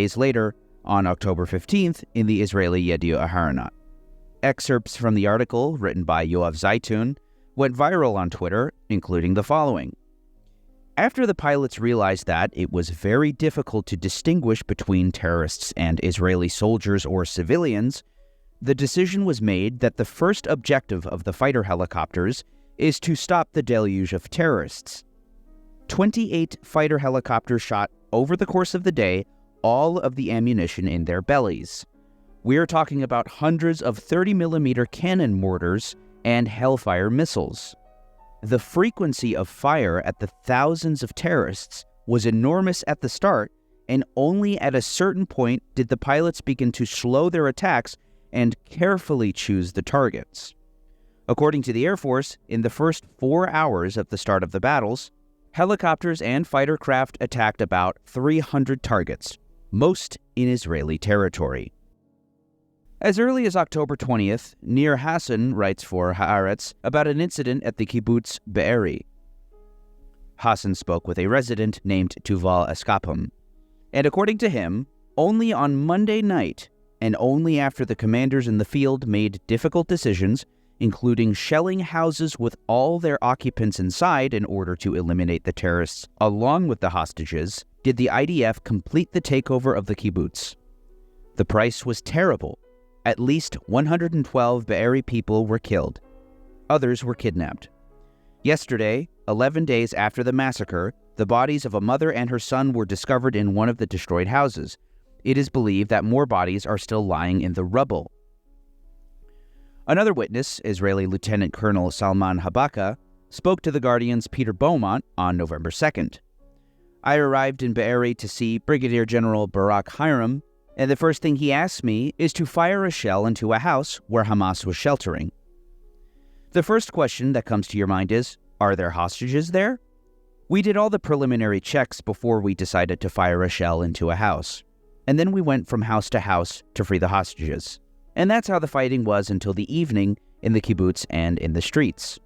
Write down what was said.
days later, on October 15th, in the Israeli Yediot Aharonot. Excerpts from the article, written by Yoav Zeitun, went viral on Twitter, including the following. After the pilots realized that it was very difficult to distinguish between terrorists and Israeli soldiers or civilians, the decision was made that the first objective of the fighter helicopters is to stop the deluge of terrorists. 28 fighter helicopters shot over the course of the day all of the ammunition in their bellies. We're talking about hundreds of 30mm cannon mortars and Hellfire missiles. The frequency of fire at the thousands of terrorists was enormous at the start, and only at a certain point did the pilots begin to slow their attacks and carefully choose the targets. According to the Air Force, in the first 4 hours of the start of the battles, helicopters and fighter craft attacked about 300 targets, most in Israeli territory. As early as October 20th, Nir Hassan writes for Haaretz about an incident at the kibbutz Be'eri. Hassan spoke with a resident named Tuval Eskapim, and according to him, only on Monday night, and only after the commanders in the field made difficult decisions, including shelling houses with all their occupants inside in order to eliminate the terrorists along with the hostages, did the IDF complete the takeover of the kibbutz. The price was terrible. At least 112 Be'eri people were killed. Others were kidnapped. Yesterday, 11 days after the massacre, the bodies of a mother and her son were discovered in one of the destroyed houses. It is believed that more bodies are still lying in the rubble. Another witness, Israeli Lieutenant Colonel Salman Habaka, spoke to The Guardian's Peter Beaumont on November 2nd. I arrived in Be'eri to see Brigadier General Barak Hiram, and the first thing he asked me is to fire a shell into a house where Hamas was sheltering. The first question that comes to your mind is, are there hostages there? We did all the preliminary checks before we decided to fire a shell into a house. And then we went from house to house to free the hostages. And that's how the fighting was until the evening in the kibbutz and in the streets.